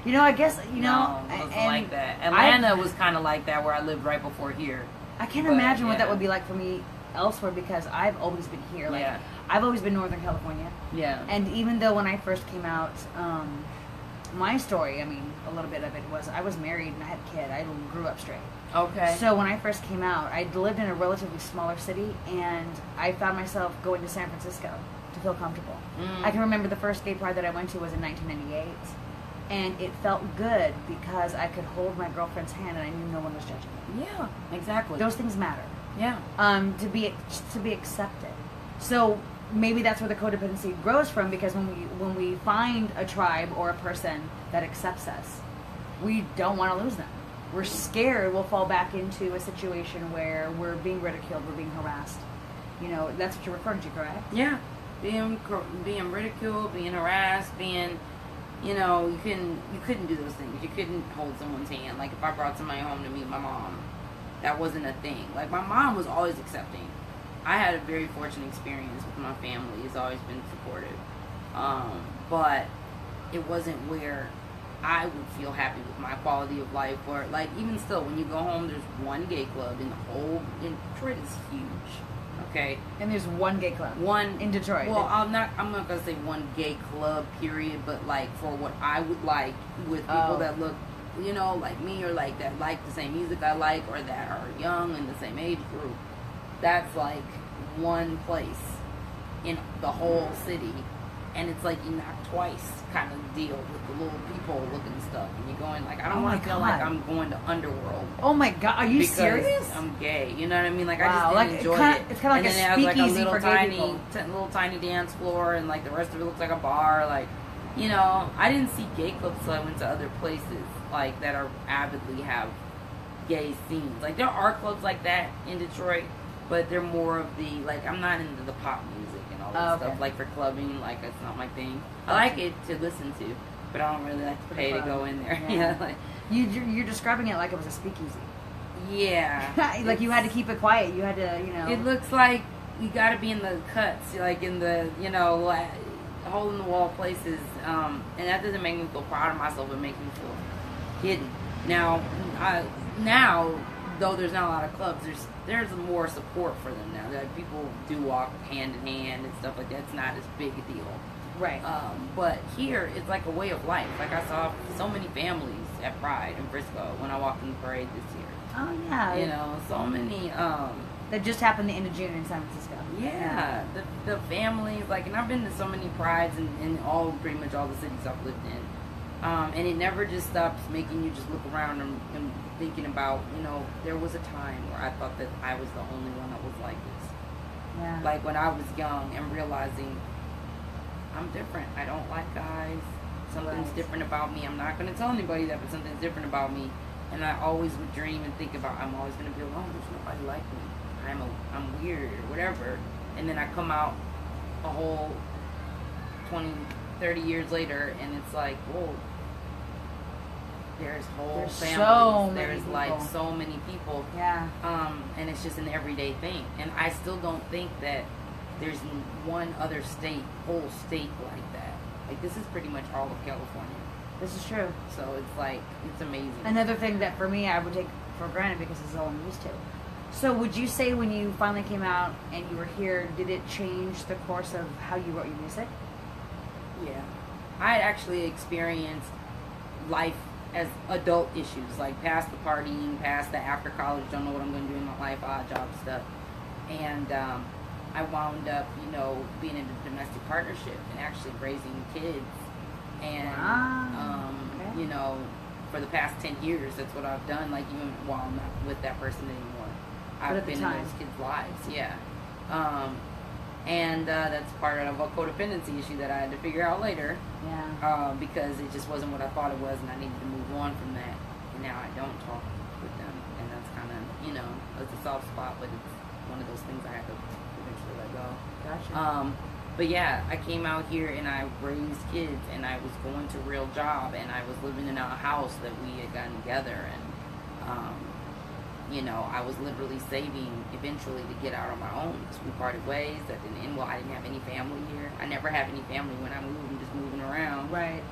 Speaker 1: you know, I guess, you know,
Speaker 2: no, it wasn't like that. Atlanta was kind of like that, where I lived right before here.
Speaker 1: I can't imagine what that would be like for me elsewhere, because I've always been here. Like, I've always been Northern California.
Speaker 2: Yeah.
Speaker 1: And even though when I first came out, my story, I mean, a little bit of it was I was married and I had a kid. I grew up straight.
Speaker 2: Okay.
Speaker 1: So when I first came out, I lived in a relatively smaller city, and I found myself going to San Francisco to feel comfortable. I can remember the first gay pride that I went to was in 1998, and it felt good because I could hold my girlfriend's hand and I knew no one was judging me.
Speaker 2: Yeah, exactly.
Speaker 1: Those things matter.
Speaker 2: Yeah.
Speaker 1: To be accepted. So maybe that's where the codependency grows from, because when we find a tribe or a person that accepts us, we don't want to lose them. We're scared we'll fall back into a situation where we're being ridiculed, we're being harassed. You know, that's what you're referring to, correct?
Speaker 2: Yeah. Being ridiculed, being harassed, being, you know, you couldn't do those things. You couldn't hold someone's hand. Like if I brought somebody home to meet my mom, that wasn't a thing. Like my mom was always accepting. I had a very fortunate experience with my family. It's always been supportive. But it wasn't where I would feel happy with my quality of life. Or like even still, when you go home, there's one gay club in Detroit is huge. Okay.
Speaker 1: And there's one gay club.
Speaker 2: One
Speaker 1: in Detroit.
Speaker 2: Well, I'm not gonna say one gay club period, but like for what I would like with people that look, you know, like me, or like that like the same music I like, or that are young in the same age group. That's like one place in the whole city, and it's like you knock twice kind of deal with the little people looking stuff, and you're going like, I don't want to feel like I'm going to underworld.
Speaker 1: Oh my God, are you serious?
Speaker 2: I'm gay, you know what I mean? Like
Speaker 1: wow.
Speaker 2: I just didn't enjoy it.
Speaker 1: It's kind of like a speakeasy for gay people.
Speaker 2: Little tiny dance floor, and like the rest of it looks like a bar. Like, you know, I didn't see gay clubs until I went to other places like that are avidly have gay scenes. Like there are clubs like that in Detroit, but they're more of the, like, I'm not into the pop music and all that stuff. Like for clubbing, like it's not my thing. I like it to listen to, but I don't really like to pay to go in there. Yeah, like
Speaker 1: you're describing it like it was a speakeasy.
Speaker 2: Yeah.
Speaker 1: Like you had to keep it quiet. You had to, you know.
Speaker 2: It looks like you got to be in the cuts, like in the, you know, hole in the wall places, and that doesn't make me feel proud of myself. It makes me feel hidden. Now, though there's not a lot of clubs, there's more support for them now. That people do walk hand in hand and stuff like that. It's not as big a deal.
Speaker 1: Right.
Speaker 2: But here, it's like a way of life. Like I saw so many families at Pride in Frisco when I walked in the parade this year.
Speaker 1: Oh yeah.
Speaker 2: You know, so many.
Speaker 1: That just happened the end of June in San Francisco.
Speaker 2: Yeah, the families, like, and I've been to so many prides in pretty much all the cities I've lived in. And it never just stops making you just look around and thinking about, you know, there was a time where I thought that I was the only one that was like this.
Speaker 1: Yeah.
Speaker 2: Like when I was young and realizing I'm different. I don't like guys. Something's different about me. I'm not going to tell anybody that, but something's different about me. And I always would dream and think about, I'm always going to be alone. There's nobody like me. I'm weird or whatever. And then I come out a whole 20, 30 years later, and it's like, whoa, there's whole families. There's like so many people.
Speaker 1: Yeah.
Speaker 2: And it's just an everyday thing. And I still don't think that there's one other whole state like that. Like this is pretty much all of California.
Speaker 1: This is true.
Speaker 2: So it's like, it's amazing.
Speaker 1: Another thing that for me I would take for granted because it's all I'm used to. So would you say when you finally came out and you were here, did it change the course of how you wrote your music?
Speaker 2: Yeah. I had actually experienced life as adult issues, like past the partying, past the after college, don't know what I'm going to do in my life, odd job stuff. And I wound up, being in a domestic partnership and actually raising kids. And,
Speaker 1: okay.
Speaker 2: For the past 10 years, that's what I've done, like even while I'm not with that person anymore. I've been in those kids' lives, yeah. And that's part of a codependency issue that I had to figure out later.
Speaker 1: Yeah.
Speaker 2: Because it just wasn't what I thought it was, and I needed to move on from that. And now I don't talk with them, and that's kind of, it's a soft spot, but it's one of those things I have to eventually let go.
Speaker 1: Gotcha.
Speaker 2: But yeah, I came out here and I raised kids, and I was going to a real job, and I was living in a house that we had gotten together, and I was literally saving eventually to get out on my own. So we parted ways. That didn't end well. I didn't have any family here. I never have any family when I moved. I'm just moving around.
Speaker 1: Right.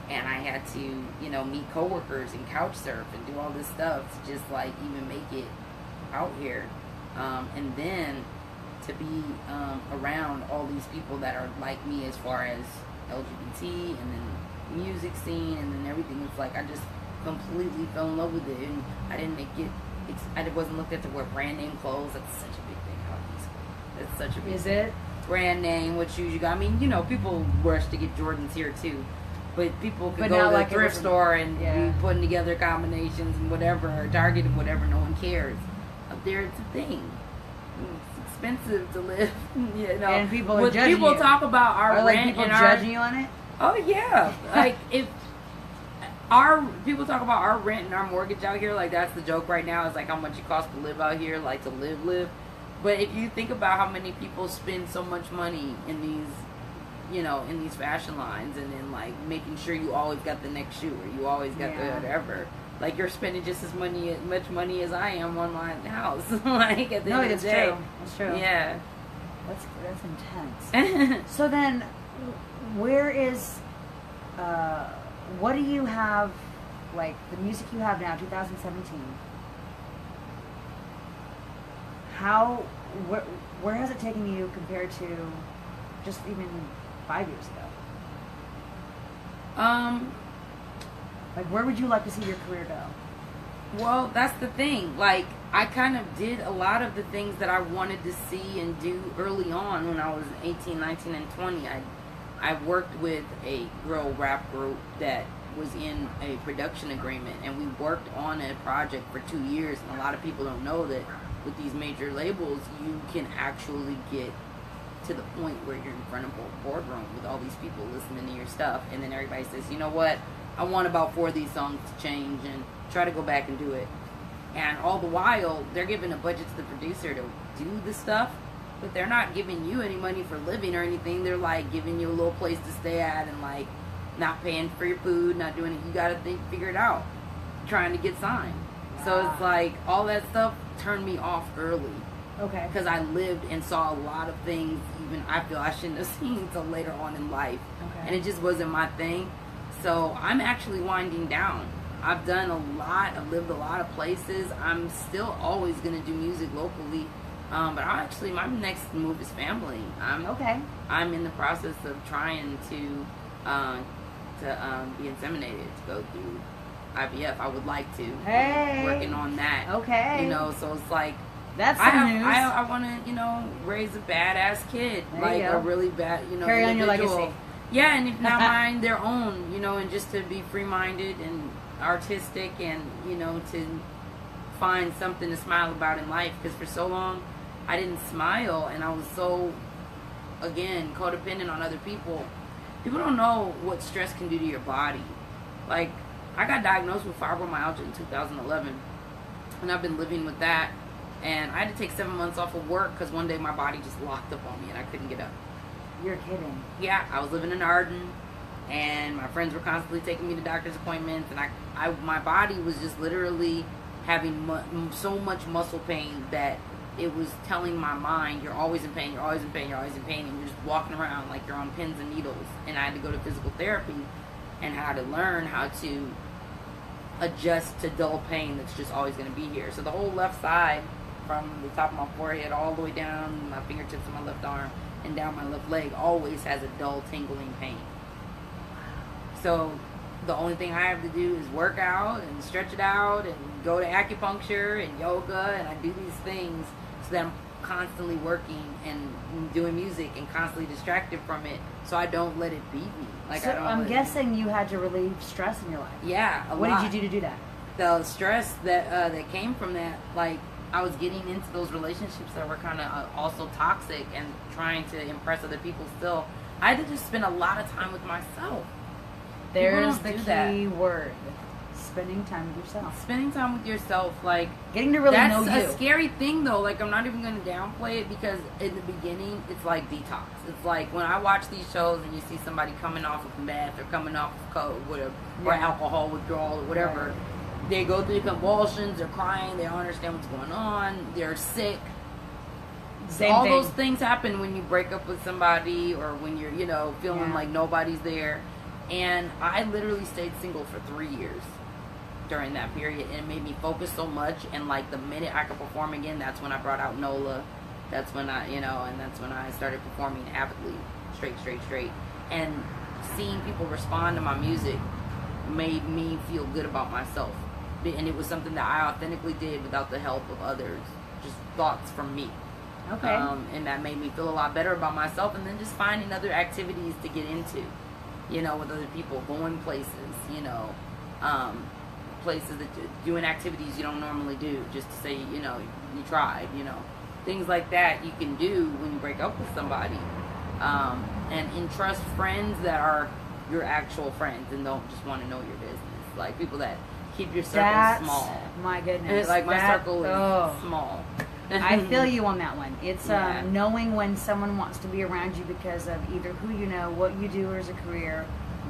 Speaker 2: And I had to, meet coworkers and couch surf and do all this stuff to just like even make it out here. And then to be around all these people that are like me as far as LGBT and then music scene and then everything. It's like I just completely fell in love with it, and I didn't make it. I wasn't looked at to wear brand name clothes. That's such a big thing out here. That's such a big.
Speaker 1: Is it
Speaker 2: brand name? What shoes you got? I mean, people rush to get Jordans here too, but people could go to
Speaker 1: like
Speaker 2: the thrift store and be putting together combinations and whatever, or Target and whatever. No one cares. Up there, it's a thing. It's expensive to live,
Speaker 1: And people are judging
Speaker 2: people
Speaker 1: you.
Speaker 2: talk about our
Speaker 1: Are
Speaker 2: rent
Speaker 1: people
Speaker 2: and
Speaker 1: judging you on it?
Speaker 2: Oh yeah, like if. Our people talk about our rent and our mortgage out here, like that's the joke right now, is like how much it costs to live out here, like to live. But if you think about how many people spend so much money in these, in these fashion lines, and then like making sure you always got the next shoe or you always got the whatever, like you're spending just as much money as I am on my house. Like at the end of the day,
Speaker 1: That's true.
Speaker 2: Yeah,
Speaker 1: that's intense. So then, where is? What do you have, like, the music you have now, 2017, where has it taken you compared to just even 5 years ago? Like, where would you like to see your career go?
Speaker 2: Well, that's the thing. Like, I kind of did a lot of the things that I wanted to see and do early on when I was 18, 19, and 20. I worked with a girl rap group that was in a production agreement, and we worked on a project for 2 years. And a lot of people don't know that with these major labels, you can actually get to the point where you're in front of a boardroom with all these people listening to your stuff, and then everybody says, you know what, I want about 4 of these songs to change and try to go back and do it. And all the while, they're giving a budget to the producer to do the stuff, but they're not giving you any money for living or anything. They're like giving you a little place to stay at and like not paying for your food, not doing it. You gotta figure it out, trying to get signed. Wow. So it's like all that stuff turned me off early.
Speaker 1: Okay.
Speaker 2: Because I lived and saw a lot of things even I feel I shouldn't have seen until later on in life.
Speaker 1: Okay.
Speaker 2: And it just wasn't my thing. So I'm actually winding down. I've done a lot. I've lived a lot of places. I'm still always going to do music locally. But my next move is family. I'm in the process of trying to be inseminated, to go through IVF. I would like to.
Speaker 1: Hey.
Speaker 2: Working on that.
Speaker 1: Okay.
Speaker 2: So it's like,
Speaker 1: that's some news.
Speaker 2: I want to, raise a badass kid.
Speaker 1: There
Speaker 2: a really bad,
Speaker 1: carry on your
Speaker 2: individual.
Speaker 1: legacy.
Speaker 2: Yeah, and if not mind their own, and just to be free-minded and artistic and, to find something to smile about in life. Because for so long, I didn't smile, and I was so, again, codependent on other people. People don't know what stress can do to your body. Like, I got diagnosed with fibromyalgia in 2011, and I've been living with that. And I had to take 7 months off of work because one day my body just locked up on me and I couldn't get up.
Speaker 1: You're kidding.
Speaker 2: Yeah, I was living in Arden, and my friends were constantly taking me to doctor's appointments, and my body was just literally having so much muscle pain that it was telling my mind, you're always in pain, you're always in pain, you're always in pain, and you're just walking around like you're on pins and needles. And I had to go to physical therapy and how to learn how to adjust to dull pain that's just always going to be here. So the whole left side, from the top of my forehead all the way down my fingertips of my left arm and down my left leg, always has a dull, tingling pain. So the only thing I have to do is work out and stretch it out and go to acupuncture and yoga, and I do these things so that I'm constantly working and doing music and constantly distracted from it, so I don't let it beat me. Like,
Speaker 1: so
Speaker 2: I don't.
Speaker 1: I'm guessing you had to relieve stress in your life.
Speaker 2: Yeah, a
Speaker 1: what
Speaker 2: lot.
Speaker 1: did you do to do that?
Speaker 2: The stress that came from that, like, I was getting into those relationships that were kind of also toxic and trying to impress other people still. I had to just spend a lot of time with myself.
Speaker 1: There's the key word. Spending time with yourself.
Speaker 2: Spending time with yourself, like,
Speaker 1: getting to really know you.
Speaker 2: That's a scary thing, though. Like, I'm not even going to downplay it, because in the beginning, it's like detox. It's like when I watch these shows and you see somebody coming off of meth or coming off of coke, whatever, or alcohol withdrawal or whatever. Right. They go through convulsions, they're crying, they don't understand what's going on, they're sick. All those things happen when you break up with somebody, or when you're, feeling like nobody's there. And I literally stayed single for 3 years during that period, and it made me focus so much. And like the minute I could perform again, that's when I brought out NOLA. That's when I, and that's when I started performing avidly, straight. And seeing people respond to my music made me feel good about myself. And it was something that I authentically did without the help of others, just thoughts from me.
Speaker 1: Okay.
Speaker 2: And that made me feel a lot better about myself. And then just finding other activities to get into, with other people, going places, places that doing activities you don't normally do, just to say, you tried, things like that you can do when you break up with somebody, and entrust friends that are your actual friends and don't just want to know your business, like people that keep your circle small.
Speaker 1: My goodness,
Speaker 2: like my circle is small.
Speaker 1: I feel you on that one. It's knowing when someone wants to be around you because of either who you know, what you do as a career,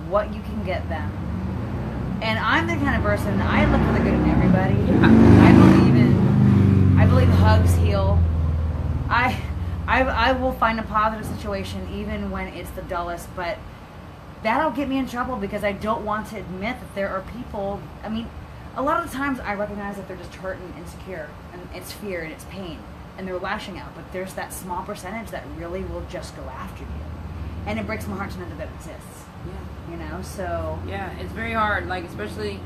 Speaker 1: what you can get them. And I'm the kind of person, I look for the good in everybody. Yeah. I believe hugs heal. I will find a positive situation even when it's the dullest, but that'll get me in trouble because I don't want to admit that there are people, a lot of the times I recognize that they're just hurt and insecure, and it's fear and it's pain, and they're lashing out, but there's that small percentage that really will just go after you. And it breaks my heart to know that that exists.
Speaker 2: Yeah.
Speaker 1: So... Yeah,
Speaker 2: it's very hard, like, especially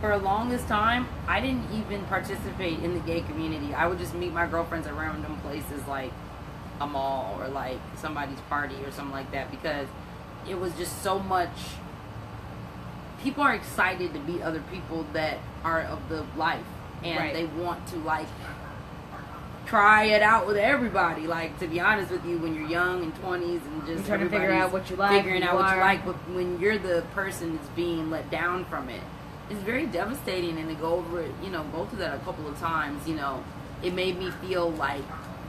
Speaker 2: for the longest time, I didn't even participate in the gay community. I would just meet my girlfriends at random places, like a mall or, like, somebody's party or something like that, because it was just so much... People are excited to meet other people that are of the life, and they want to, like, try it out with everybody. Like, to be honest with you, when you're young and 20s and just
Speaker 1: trying to figure out what you like,
Speaker 2: figuring out what you like, but when you're the person that's being let down from it, it's very devastating. And to go over it, go through that a couple of times, it made me feel like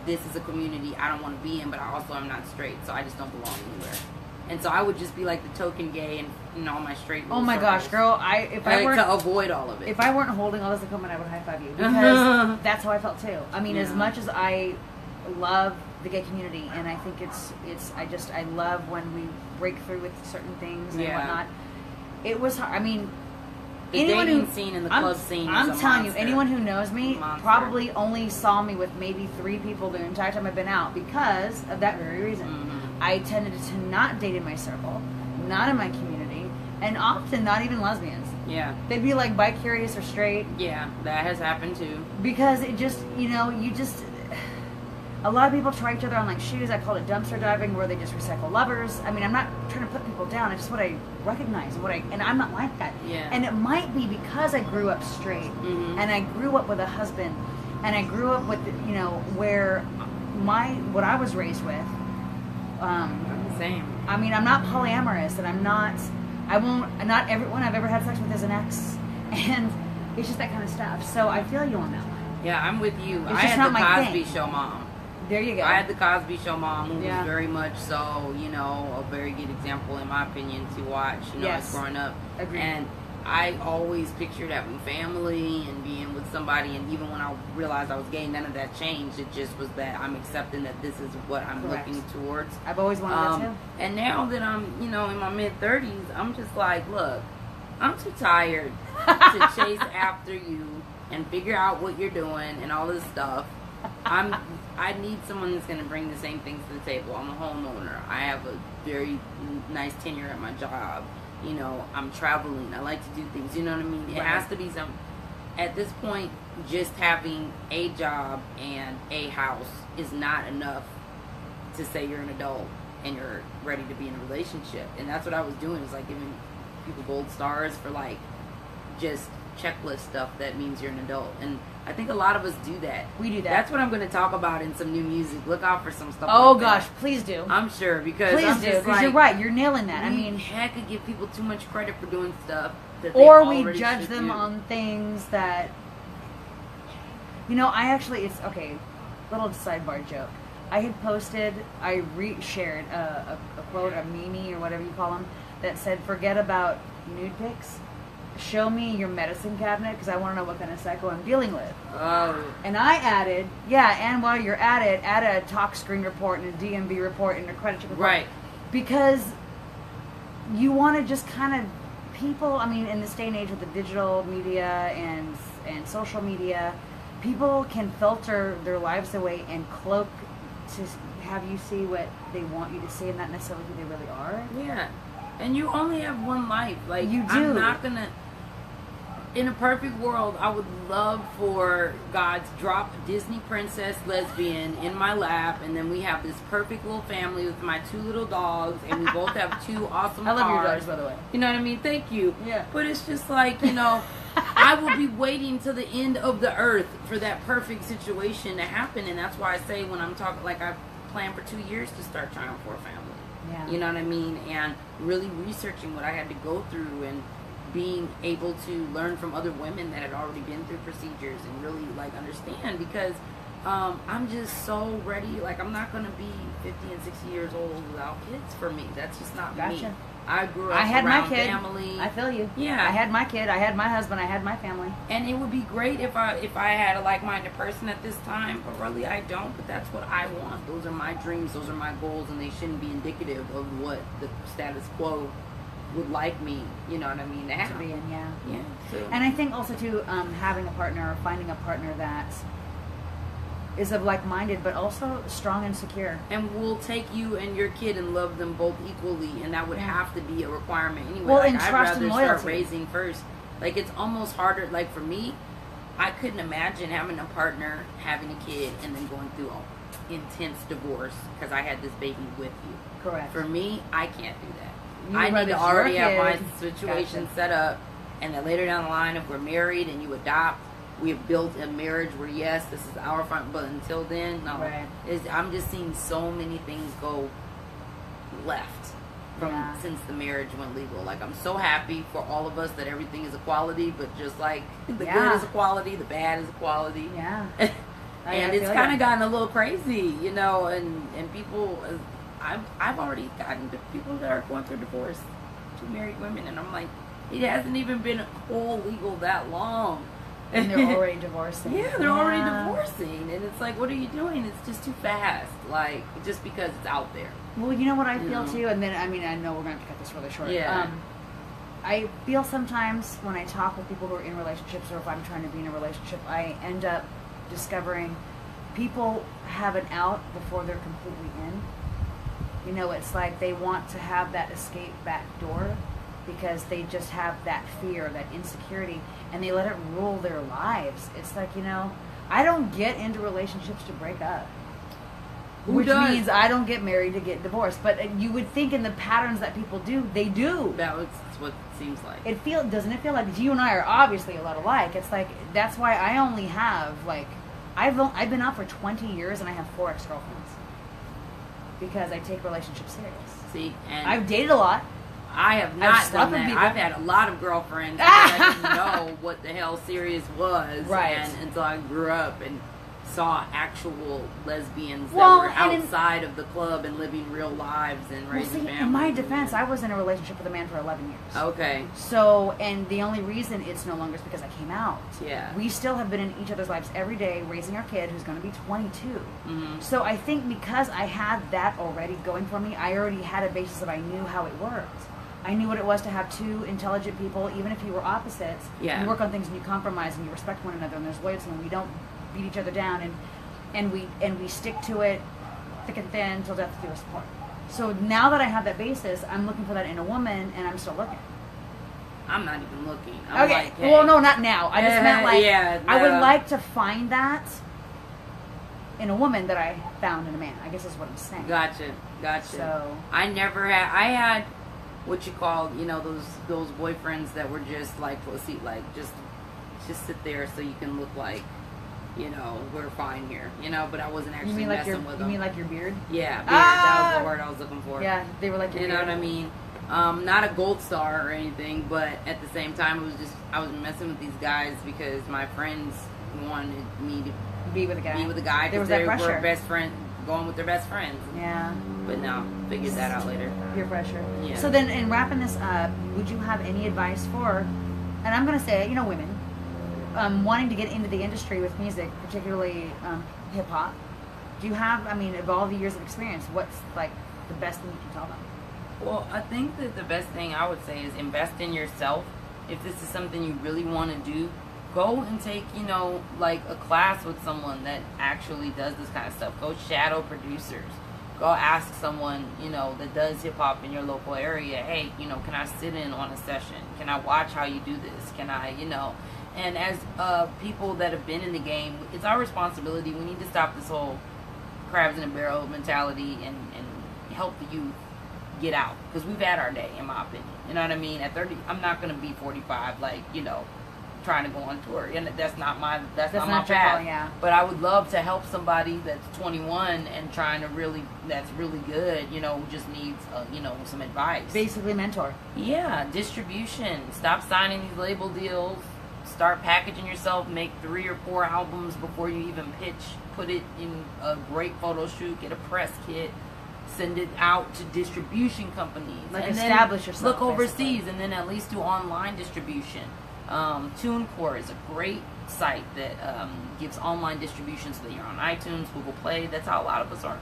Speaker 2: this is a community I don't want to be in, but I also am not straight, so I just don't belong anywhere. And so I would just be like the token gay and all my straight.
Speaker 1: Oh my gosh, girl! If I weren't
Speaker 2: to avoid all of it.
Speaker 1: If I weren't holding all this equipment, I would high five you, because that's how I felt too. As much as I love the gay community, and I think I love when we break through with certain things and whatnot. It was hard.
Speaker 2: The dating scene and the club scene.
Speaker 1: I'm telling you, anyone who knows me probably only saw me with maybe 3 people the entire time I've been out because of that very reason. Mm-hmm. I tended to not date in my circle, not in my community, and often not even lesbians.
Speaker 2: Yeah.
Speaker 1: They'd be like bi-curious or straight.
Speaker 2: Yeah, that has happened too.
Speaker 1: Because it just, a lot of people try each other on like shoes. I call it dumpster diving, where they just recycle lovers. I'm not trying to put people down. It's just what I recognize, and I'm not like that.
Speaker 2: Yeah.
Speaker 1: And it might be because I grew up straight,
Speaker 2: mm-hmm. and
Speaker 1: I grew up with a husband, and I grew up with, where what I was raised with.
Speaker 2: Same.
Speaker 1: I'm not polyamorous, and not everyone I've ever had sex with is an ex, and it's just that kind of stuff. So I feel you on that one.
Speaker 2: Yeah, I'm with you.
Speaker 1: It's
Speaker 2: I had the Cosby Show mom.
Speaker 1: There you go.
Speaker 2: I had the Cosby Show mom, who was very much so, a very good example, in my opinion, to watch, as growing up.
Speaker 1: Agreed.
Speaker 2: And I always pictured having family and being with somebody, and even when I realized I was gay, none of that changed. It just was that I'm accepting that this is what I'm looking towards.
Speaker 1: I've always wanted that too.
Speaker 2: And now that I'm, in my mid-30s, I'm just like, look, I'm too tired to chase after you and figure out what you're doing and all this stuff. I need someone that's going to bring the same things to the table. I'm a homeowner. I have a very nice tenure at my job. You know, I'm traveling. I like to do things. You know what I mean? It has to be some. At this point, just having a job and a house is not enough to say you're an adult and you're ready to be in a relationship. And that's what I was doing, is like giving people gold stars for like just checklist stuff that means you're an adult. And I think a lot of us do that.
Speaker 1: We do that.
Speaker 2: That's what I'm going to talk about in some new music. Look out for some stuff.
Speaker 1: Oh
Speaker 2: like
Speaker 1: gosh,
Speaker 2: that.
Speaker 1: please do.
Speaker 2: I'm sure, because
Speaker 1: please do, because you're right. You're nailing that. I mean,
Speaker 2: heck, could give people too much credit for doing stuff that
Speaker 1: or we judge them on things that, you know. I actually, it's okay. Little sidebar joke. I had posted, I shared a quote, a meme or whatever you call them, that said, "Forget about nude pics. Show me your medicine cabinet, because I want to know what kind of psycho I'm dealing with."
Speaker 2: Oh.
Speaker 1: And I added, and while you're at it, add a talk screen report and a DMV report and a credit check report.
Speaker 2: Right.
Speaker 1: Because you want to just kind of, people, I mean, in this day and age with the digital media and social media, people can filter their lives away and cloak to have you see what they want you to see and not necessarily who they really are.
Speaker 2: Yeah. And you only have one life. Like,
Speaker 1: you do.
Speaker 2: I'm not going to... In a perfect world, I would love for God to drop a Disney princess lesbian in my lap, and then we have this perfect little family with my 2 little dogs, and we both have 2 awesome cars.
Speaker 1: I love your dogs, by the way.
Speaker 2: You know what I mean? Thank you.
Speaker 1: Yeah.
Speaker 2: But it's just like, you know, I will be waiting till the end of the earth for that perfect situation to happen, and that's why I say when I'm talking, like, I planned for 2 years to start trying for a family.
Speaker 1: Yeah.
Speaker 2: You know what I mean? And really researching what I had to go through, and being able to learn from other women that had already been through procedures and really like understand, because I'm just so ready. Like, I'm not going to be 50 and 60 years old without kids for me. That's just not me. I grew up
Speaker 1: around
Speaker 2: my
Speaker 1: kid.
Speaker 2: family.
Speaker 1: I feel you.
Speaker 2: Yeah.
Speaker 1: I had my kid. I had my husband. I had my family.
Speaker 2: And it would be great if I had a like-minded person at this time, but really I don't. But that's what I want. Those are my dreams. Those are my goals, and they shouldn't be indicative of what the status quo would like me, you know what I mean, to have.
Speaker 1: To be in, yeah.
Speaker 2: Yeah. So.
Speaker 1: And I think also too, having a partner or finding a partner that is of like-minded, but also strong and secure. And
Speaker 2: will take you and your kid and love them both equally, and that would have to be a requirement anyway.
Speaker 1: Well,
Speaker 2: like,
Speaker 1: and
Speaker 2: I'd
Speaker 1: trust
Speaker 2: rather
Speaker 1: and loyalty.
Speaker 2: start raising first. Like, it's almost harder. Like, for me, I couldn't imagine having a partner, having a kid, and then going through an intense divorce because I had this baby with you.
Speaker 1: Correct.
Speaker 2: For me, I can't do that. I need to already have my situation set up, and then later down the line, if we're married and you adopt, we have built a marriage where, yes, this is our fun, but until then, no.
Speaker 1: Right.
Speaker 2: I'm just seeing so many things go left since the marriage went legal. Like, I'm so happy for all of us that everything is equality, but just like the good is equality, the bad is equality.
Speaker 1: Yeah.
Speaker 2: And it's kind of gotten a little crazy, you know, and people... I've already gotten to people that are going through divorce, 2 married women, and I'm like, it hasn't even been all legal that long.
Speaker 1: And they're already divorcing.
Speaker 2: Yeah, they're already divorcing. And it's like, what are you doing? It's just too fast. Like, just because it's out there.
Speaker 1: Well, you know what I feel too? And then, I mean, I know we're going to have to cut this really short.
Speaker 2: Yeah.
Speaker 1: I feel sometimes when I talk with people who are in relationships, or if I'm trying to be in a relationship, I end up discovering people have an out before they're completely in. You know, it's like they want to have that escape back door because they just have that fear, that insecurity, and they let it rule their lives. It's like, you know, I don't get into relationships to break up. Which means I don't get married to get divorced. But you would think in the patterns that people do, they do.
Speaker 2: That's what it seems like.
Speaker 1: Doesn't it feel like you and I are obviously a lot alike? It's like, that's why I only have, like, I've been out for 20 years and I have 4 ex-girlfriends. Because I take relationships serious. See, and
Speaker 2: I've
Speaker 1: dated a lot.
Speaker 2: I have not done that. I've had a lot of girlfriends that I didn't know what the hell serious was.
Speaker 1: Right.
Speaker 2: And until I grew up and saw actual lesbians that were outside of the club and living real lives and raising families.
Speaker 1: In my defense, I was in a relationship with a man for 11 years.
Speaker 2: Okay.
Speaker 1: So, and the only reason it's no longer is because I came out.
Speaker 2: Yeah.
Speaker 1: We still have been in each other's lives every day, raising our kid, who's going to be 22.
Speaker 2: Mm-hmm.
Speaker 1: So I think because I had that already going for me, I already had a basis that I knew how it worked. I knew what it was to have two intelligent people, even if you were opposites.
Speaker 2: Yeah.
Speaker 1: You work on things and you compromise and you respect one another, and there's loyalty, and we don't beat each other down, and we stick to it thick and thin till death do us part. So now that I have that basis, I'm looking for that in a woman, and I'm still looking.
Speaker 2: I'm not even looking. I'm
Speaker 1: Okay.
Speaker 2: like, hey.
Speaker 1: Well, no, not now. I just meant like I would
Speaker 2: no.
Speaker 1: like to find that in a woman that I found in a man. I guess is what I'm saying.
Speaker 2: Gotcha.
Speaker 1: So
Speaker 2: I never had. I had what you call, those boyfriends that were just like pussy, like just sit there so you can look like, we're fine here, but I wasn't actually messing with them.
Speaker 1: You mean like your beard?
Speaker 2: Yeah, beard. That was the word I was looking for.
Speaker 1: Yeah, they were like your
Speaker 2: You know
Speaker 1: beard.
Speaker 2: what I mean? Not a gold star or anything, but at the same time, it was just I was messing with these guys because my friends wanted me to
Speaker 1: Be with a guy. There was
Speaker 2: because
Speaker 1: that
Speaker 2: they
Speaker 1: pressure.
Speaker 2: were best friend going with their best friends.
Speaker 1: Yeah.
Speaker 2: But no, figured that out later.
Speaker 1: Peer pressure.
Speaker 2: Yeah.
Speaker 1: So then, in wrapping this up, would you have any advice for, and I'm going to say, women, wanting to get into the industry with music, particularly hip hop? Do you have, of all the years of experience, what's like the best thing you can tell them?
Speaker 2: Well, I think that the best thing I would say is invest in yourself. If this is something you really want to do, go and take, like a class with someone that actually does this kind of stuff. Go shadow producers. Go ask someone, that does hip hop in your local area. Hey, can I sit in on a session? Can I watch how you do this? Can I, And as people that have been in the game, it's our responsibility. We need to stop this whole crabs in a barrel mentality and help the youth get out, because we've had our day, in my opinion. You know what I mean? At 30, I'm not going to be 45, trying to go on tour. And that's not my
Speaker 1: That's
Speaker 2: not
Speaker 1: not
Speaker 2: my
Speaker 1: your
Speaker 2: path.
Speaker 1: call, yeah.
Speaker 2: But I would love to help somebody that's 21 and trying to that's really good, who just needs some advice.
Speaker 1: Basically, mentor.
Speaker 2: Yeah, distribution. Stop signing these label deals. Start packaging yourself. Make 3 or 4 albums before you even pitch. Put it in a great photo shoot. Get a press kit. Send it out to distribution companies.
Speaker 1: Like
Speaker 2: and
Speaker 1: establish
Speaker 2: then
Speaker 1: yourself.
Speaker 2: Look overseas
Speaker 1: basically.
Speaker 2: and then at least do online distribution. TuneCore is a great site that gives online distribution so that you're on iTunes, Google Play. That's how a lot of us are,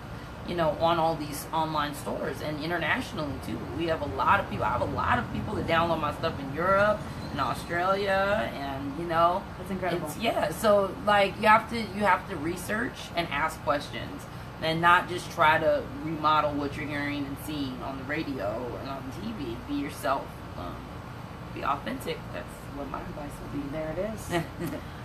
Speaker 2: on all these online stores, and internationally too. We have a lot of people. I have a lot of people that download my stuff in Europe, in Australia, and
Speaker 1: That's incredible.
Speaker 2: So like you have to research and ask questions, and not just try to remodel what you're hearing and seeing on the radio and on TV. Be yourself. Be authentic. That's what my advice would be.
Speaker 1: There it is.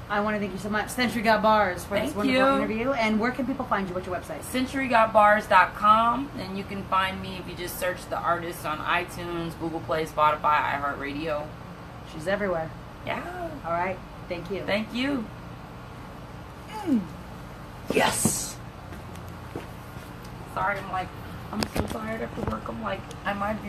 Speaker 1: I want to thank you so much, Century Got Bars, for this
Speaker 2: Thank
Speaker 1: wonderful
Speaker 2: you.
Speaker 1: interview. And where can people find you? What's your website?
Speaker 2: CenturyGotBars.com, and you can find me if you just search the artist on iTunes, Google Play, Spotify, iHeartRadio.
Speaker 1: She's everywhere.
Speaker 2: Yeah.
Speaker 1: All right. Thank you.
Speaker 2: Thank you.
Speaker 1: Yes.
Speaker 2: Sorry, I'm so tired after work. I might be